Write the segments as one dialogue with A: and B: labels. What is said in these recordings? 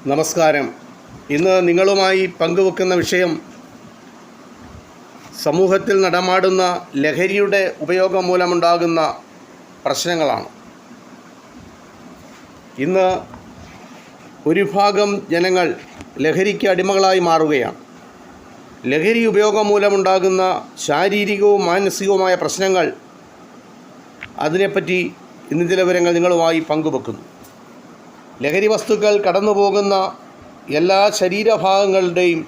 A: നമസ്കാരം. ഇന്ന് നിങ്ങളുമായി പങ്കുവെക്കുന്ന വിഷയം സമൂഹത്തിൽ നടമാടുന്ന ലഹരിയുടെ ഉപയോഗം മൂലമുണ്ടാകുന്ന പ്രശ്നങ്ങളാണ്. ഇന്ന് ഒരു വിഭാഗം ജനങ്ങൾ ലഹരിക്ക് അടിമകളായി മാറുകയാണ്. ലഹരി ഉപയോഗം മൂലമുണ്ടാകുന്ന ശാരീരികവും മാനസികവുമായ പ്രശ്നങ്ങൾ, അതിനെപ്പറ്റി ഇന്ന് ചില വിവരങ്ങൾ നിങ്ങളുമായി പങ്കുവെക്കുന്നു. ലഹരി വസ്തുക്കൾ കടന്നുപോകുന്ന എല്ലാ ശരീരഭാഗങ്ങളുടെയും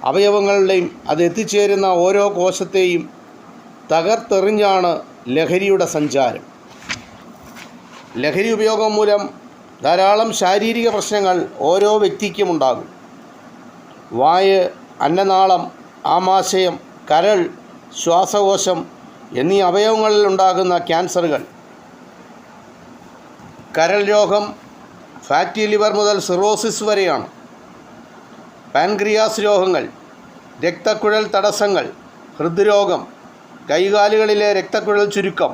A: അവയവങ്ങളുടെയും അത് എത്തിച്ചേരുന്ന ഓരോ കോശത്തെയും തകർത്തെറിഞ്ഞാണ് ലഹരിയുടെ സഞ്ചാരം. ലഹരി ഉപയോഗം മൂലം ധാരാളം ശാരീരിക പ്രശ്നങ്ങൾ ഓരോ വ്യക്തിക്കും ഉണ്ടാകും. വായ്, അന്നനാളം, ആമാശയം, കരൾ, ശ്വാസകോശം എന്നീ അവയവങ്ങളിൽ ഉണ്ടാകുന്ന ക്യാൻസറുകൾ, കരൾ രോഗം, ഫാറ്റി ലിവർ മുതൽ സിറോസിസ് വരെയാണ്. പാൻക്രിയാസ് രോഗങ്ങൾ, രക്തക്കുഴൽ തടസ്സങ്ങൾ, ഹൃദ്രോഗം, കൈകാലുകളിലെ രക്തക്കുഴൽ ചുരുക്കം,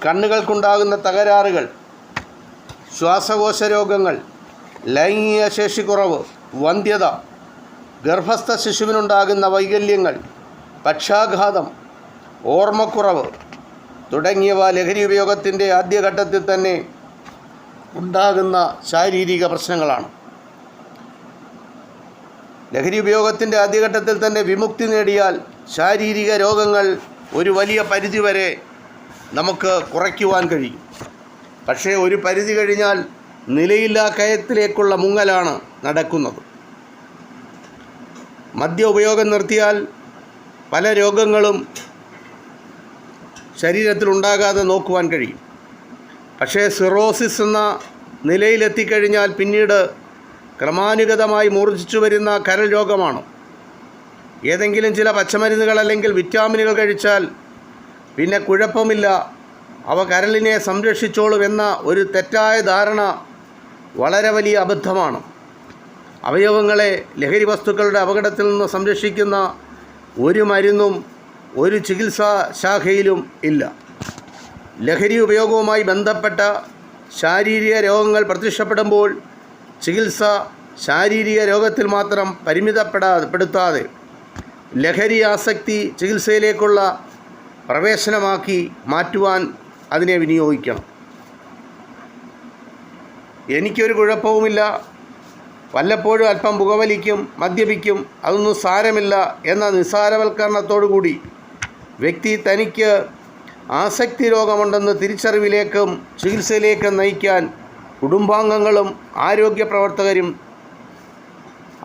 A: കണ്ണുകൾക്കുണ്ടാകുന്ന തകരാറുകൾ, ശ്വാസകോശ രോഗങ്ങൾ, ലൈംഗിക ശേഷിക്കുറവ്, വന്ധ്യത, ഗർഭസ്ഥ ശിശുവിനുണ്ടാകുന്ന വൈകല്യങ്ങൾ, പക്ഷാഘാതം, ഓർമ്മക്കുറവ് തുടങ്ങിയവ ലഹരി ഉപയോഗത്തിൻ്റെ ആദ്യഘട്ടത്തിൽ തന്നെ ഉണ്ടാകുന്ന ശാരീരിക പ്രശ്നങ്ങളാണ്. ലഹരി ഉപയോഗത്തിൻ്റെ ആദ്യഘട്ടത്തിൽ തന്നെ വിമുക്തി നേടിയാൽ ശാരീരിക രോഗങ്ങൾ ഒരു വലിയ പരിധിവരെ നമുക്ക് കുറയ്ക്കുവാൻ കഴിയും. പക്ഷേ ഒരു പരിധി കഴിഞ്ഞാൽ നിലയില്ലാ കയത്തിലേക്കുള്ള മുങ്ങലാണ് നടക്കുന്നത്. മദ്യ ഉപയോഗം നിർത്തിയാൽ പല രോഗങ്ങളും ശരീരത്തിലുണ്ടാകാതെ നോക്കുവാൻ കഴിയും. പക്ഷേ സിറോസിസ് എന്ന നിലയിലെത്തിക്കഴിഞ്ഞാൽ പിന്നീട് ക്രമാനുഗതമായി മൂർച്ഛിച്ചു വരുന്ന കരൾ രോഗമാണ്. ഏതെങ്കിലും ചില പച്ചമരുന്നുകൾ അല്ലെങ്കിൽ വിറ്റാമിനുകൾ കഴിച്ചാൽ പിന്നെ കുഴപ്പമില്ല, അവ കരളിനെ സംരക്ഷിച്ചോളും എന്ന ഒരു തെറ്റായ ധാരണ വളരെ വലിയ അബദ്ധമാണ്. അവയവങ്ങളെ ലഹരി വസ്തുക്കളുടെ അപകടത്തിൽ നിന്ന് സംരക്ഷിക്കുന്ന ഒരു മരുന്നും ഒരു ചികിത്സാ ശാഖയിലും ഇല്ല. ലഹരി ഉപയോഗവുമായി ബന്ധപ്പെട്ട ശാരീരിക രോഗങ്ങൾ പ്രത്യക്ഷപ്പെടുമ്പോൾ ചികിത്സ ശാരീരിക രോഗത്തിൽ മാത്രം പരിമിതപ്പെടുത്താതെ ലഹരി ആസക്തി ചികിത്സയിലേക്കുള്ള പ്രവേശനമാക്കി മാറ്റുവാൻ അതിനെ വിനിയോഗിക്കണം. എനിക്കൊരു കുഴപ്പവുമില്ല, വല്ലപ്പോഴും അല്പം പുകവലിക്കും, മദ്യപിക്കും, അതൊന്നും സാരമില്ല എന്ന നിസ്സാരവൽക്കരണത്തോടു കൂടി വ്യക്തി തനിക്ക് ആസക്തി രോഗമുണ്ടെന്ന് തിരിച്ചറിവിലേക്കും ചികിത്സയിലേക്കും നയിക്കാൻ കുടുംബാംഗങ്ങളും ആരോഗ്യ പ്രവർത്തകരും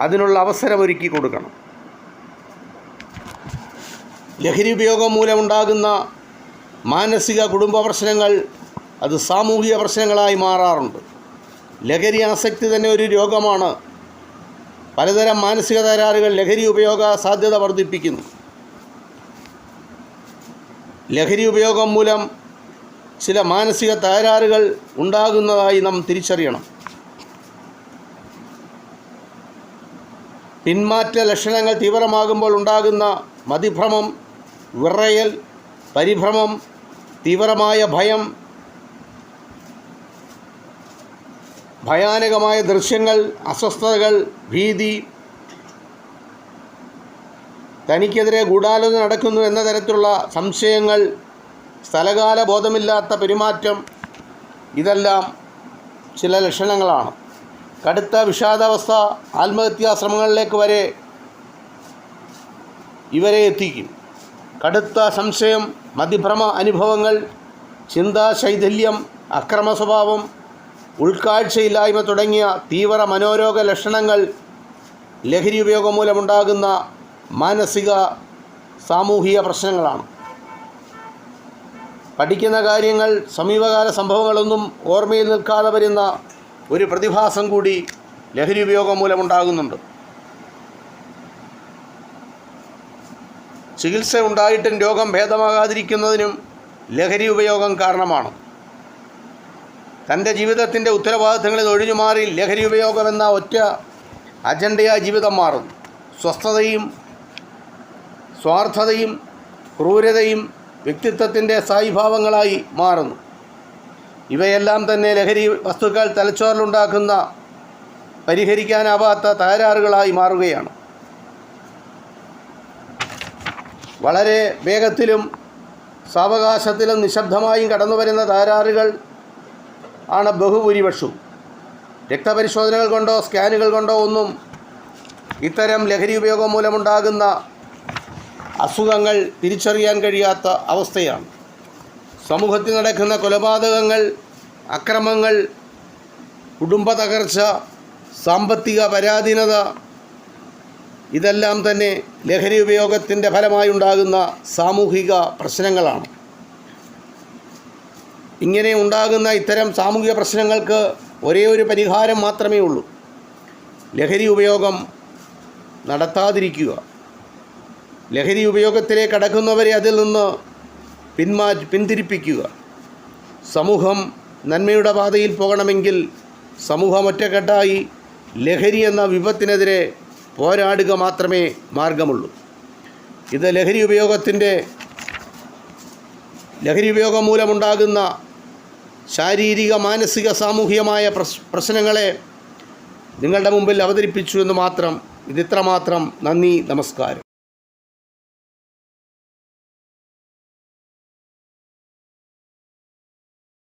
A: അതിനുള്ള അവസരമൊരുക്കി കൊടുക്കണം. ലഹരി ഉപയോഗം മൂലമുണ്ടാകുന്ന മാനസിക കുടുംബ പ്രശ്നങ്ങൾ അത് സാമൂഹിക പ്രശ്നങ്ങളായി മാറാറുണ്ട്. ലഹരി ആസക്തി തന്നെ ഒരു രോഗമാണ്. പലതരം മാനസിക തകരാറുകൾ ലഹരി ഉപയോഗ സാധ്യത വർദ്ധിപ്പിക്കുന്നു. ലഹരി ഉപയോഗം മൂലം ചില മാനസിക തകരാറുകൾ ഉണ്ടാകുന്നതായി നാം തിരിച്ചറിയണം. പിന്മാറ്റ ലക്ഷണങ്ങൾ തീവ്രമാകുമ്പോൾ ഉണ്ടാകുന്ന മതിഭ്രമം, വിറയൽ, പരിഭ്രമം, തീവ്രമായ ഭയം, ഭയാനകമായ ദൃശ്യങ്ങൾ, അസ്വസ്ഥതകൾ, ഭീതി, തനിക്കെതിരെ ഗൂഢാലോചന നടക്കുന്നു എന്ന തരത്തിലുള്ള സംശയങ്ങൾ, സ്ഥലകാല ബോധമില്ലാത്ത പെരുമാറ്റം, ഇതെല്ലാം ചില ലക്ഷണങ്ങളാണ്. കടുത്ത വിഷാദാവസ്ഥ, ആത്മഹത്യാശ്രമങ്ങളിലേക്ക് വരെ ഇവരെ എത്തിക്കും. കടുത്ത സംശയം, മതിഭ്രമ അനുഭവങ്ങൾ, ചിന്താശൈഥല്യം, അക്രമ സ്വഭാവം, ഉൾക്കാഴ്ചയില്ലായ്മ തുടങ്ങിയ തീവ്ര മനോരോഗ ലക്ഷണങ്ങൾ ലഹരി ഉപയോഗം മൂലമുണ്ടാകുന്ന മാനസിക സാമൂഹിക പ്രശ്നങ്ങളാണ്. പഠിക്കുന്ന കാര്യങ്ങൾ, സമീപകാല സംഭവങ്ങളൊന്നും ഓർമ്മയിൽ നിൽക്കാതെ വരുന്ന ഒരു പ്രതിഭാസം കൂടി ലഹരി ഉപയോഗം മൂലമുണ്ടാകുന്നുണ്ട്. ചികിത്സ ഉണ്ടായിട്ടും രോഗം ഭേദമാകാതിരിക്കുന്നതിനും ലഹരി ഉപയോഗം കാരണമാണ്. തൻ്റെ ജീവിതത്തിൻ്റെ ഉത്തരവാദിത്തങ്ങളിൽ ഒഴിഞ്ഞുമാറി ലഹരി ഉപയോഗമെന്ന ഒറ്റ അജണ്ടയായി ജീവിതം മാറുന്നു. സ്വസ്ഥതയും സ്വാർത്ഥതയും ക്രൂരതയും വ്യക്തിത്വത്തിൻ്റെ സ്ഥായീഭാവങ്ങളായി മാറുന്നു. ഇവയെല്ലാം തന്നെ ലഹരി വസ്തുക്കൾ തലച്ചോറിലുണ്ടാക്കുന്ന പരിഹരിക്കാനാവാത്ത തകരാറുകളായി മാറുകയാണ്. വളരെ വേഗത്തിലും സാവകാശത്തിലും നിശബ്ദമായും കടന്നു വരുന്ന തകരാറുകൾ ആണ് ബഹുഭൂരിപക്ഷവും. രക്തപരിശോധനകൾ കൊണ്ടോ സ്കാനുകൾ കൊണ്ടോ ഒന്നും ഇത്തരം ലഹരി ഉപയോഗം മൂലമുണ്ടാകുന്ന അസുഖങ്ങൾ തിരിച്ചറിയാൻ കഴിയാത്ത അവസ്ഥയാണ്. സമൂഹത്തിൽ നടക്കുന്ന കൊലപാതകങ്ങൾ, അക്രമങ്ങൾ, കുടുംബ തകർച്ച, സാമ്പത്തിക പരാധീനത ഇതെല്ലാം തന്നെ ലഹരി ഉപയോഗത്തിൻ്റെ ഫലമായി ഉണ്ടാകുന്ന സാമൂഹിക പ്രശ്നങ്ങളാണ്. ഇങ്ങനെ ഉണ്ടാകുന്ന ഇത്തരം സാമൂഹിക പ്രശ്നങ്ങൾക്ക് ഒരേ ഒരു പരിഹാരം മാത്രമേ ഉള്ളൂ: ലഹരി ഉപയോഗം നടത്താതിരിക്കുക. ലഹരി ഉപയോഗത്തിലേക്ക് കടക്കുന്നവരെ അതിൽ നിന്ന് പിന്തിരിപ്പിക്കുക. സമൂഹം നന്മയുടെ പാതയിൽ പോകണമെങ്കിൽ സമൂഹം ഒറ്റക്കെട്ടായി ലഹരി എന്ന വിപത്തിനെതിരെ പോരാടുക മാത്രമേ മാർഗമുള്ളൂ. ഇത് ലഹരി ഉപയോഗം മൂലമുണ്ടാകുന്ന ശാരീരിക, മാനസിക, സാമൂഹികമായ പ്രശ്നങ്ങളെ നിങ്ങളുടെ മുമ്പിൽ അവതരിപ്പിച്ചു എന്ന് മാത്രം. ഇതിത്രമാത്രം. നന്ദി, നമസ്കാരം.